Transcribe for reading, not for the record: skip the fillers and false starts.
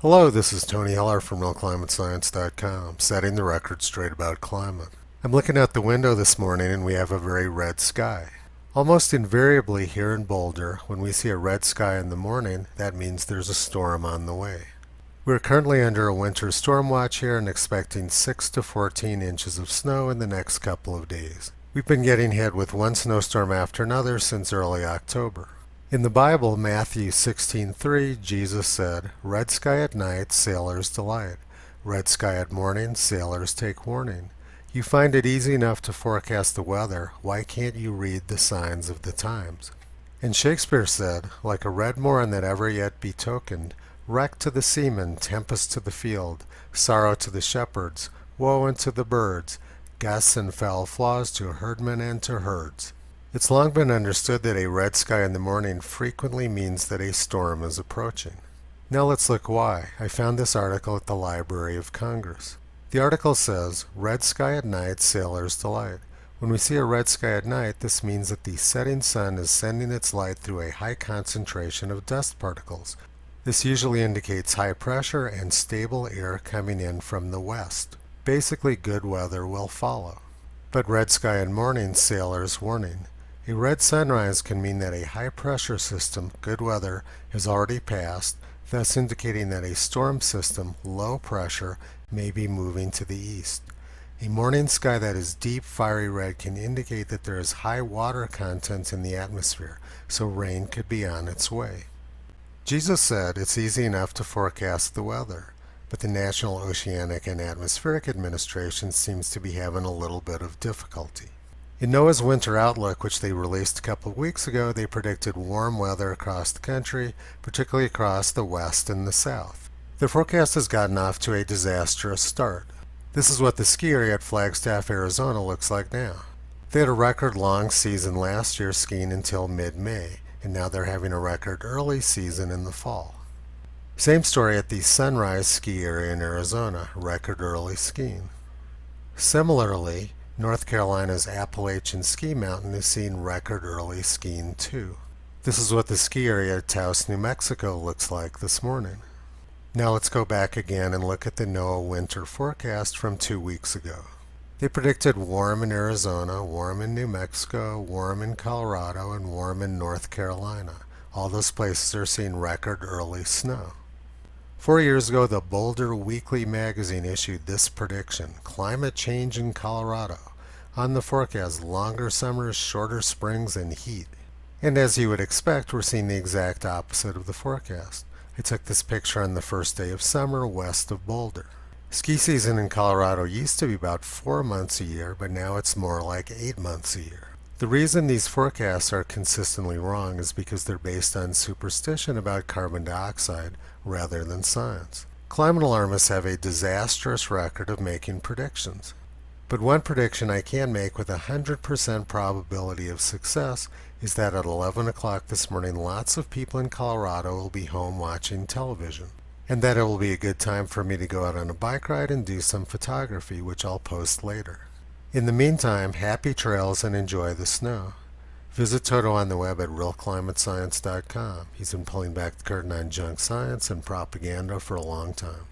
Hello, this is Tony Heller from RealClimateScience.com, setting the record straight about climate. I'm looking out the window this morning and we have a very red sky. Almost invariably here in Boulder, when we see a red sky in the morning, that means there's a storm on the way. We're currently under a winter storm watch here and expecting 6 to 14 inches of snow in the next couple of days. We've been getting hit with one snowstorm after another since early October. In the Bible, Matthew 16:3, Jesus said, "Red sky at night, sailors delight. Red sky at morning, sailors take warning." You find it easy enough to forecast the weather. Why can't you read the signs of the times? And Shakespeare said, "Like a red morn that ever yet betokened, wreck to the seamen, tempest to the field, sorrow to the shepherds, woe unto the birds, gusts and foul flaws to herdmen and to herds." It's long been understood that a red sky in the morning frequently means that a storm is approaching. Now let's look why. I found this article at the Library of Congress. The article says, "Red sky at night, sailors delight." When we see a red sky at night, this means that the setting sun is sending its light through a high concentration of dust particles. This usually indicates high pressure and stable air coming in from the west. Basically, good weather will follow. But red sky in morning, sailors warning. A red sunrise can mean that a high-pressure system, good weather, has already passed, thus indicating that a storm system, low pressure, may be moving to the east. A morning sky that is deep fiery red can indicate that there is high water content in the atmosphere, so rain could be on its way. Jesus said it's easy enough to forecast the weather, but the National Oceanic and Atmospheric Administration seems to be having a little bit of difficulty. In NOAA's Winter Outlook, which they released a couple of weeks ago, they predicted warm weather across the country, particularly across the west and the south. The forecast has gotten off to a disastrous start. This is what the ski area at Flagstaff, Arizona looks like now. They had a record long season last year skiing until mid-May, and now they're having a record early season in the fall. Same story at the Sunrise ski area in Arizona, record early skiing. Similarly, North Carolina's Appalachian Ski Mountain is seeing record early skiing too. This is what the ski area at Taos, New Mexico looks like this morning. Now let's go back again and look at the NOAA winter forecast from 2 weeks ago. They predicted warm in Arizona, warm in New Mexico, warm in Colorado, and warm in North Carolina. All those places are seeing record early snow. 4 years ago, the Boulder Weekly magazine issued this prediction: climate change in Colorado. On the forecast, longer summers, shorter springs, and heat. And as you would expect, we're seeing the exact opposite of the forecast. I took this picture on the first day of summer west of Boulder. Ski season in Colorado used to be about 4 months a year, but now it's more like 8 months a year. The reason these forecasts are consistently wrong is because they're based on superstition about carbon dioxide rather than science. Climate alarmists have a disastrous record of making predictions. But one prediction I can make with 100% probability of success is that at 11 o'clock this morning, lots of people in Colorado will be home watching television, and that it will be a good time for me to go out on a bike ride and do some photography, which I'll post later. In the meantime, happy trails and enjoy the snow. Visit Toto on the web at RealClimateScience.com. He's been pulling back the curtain on junk science and propaganda for a long time.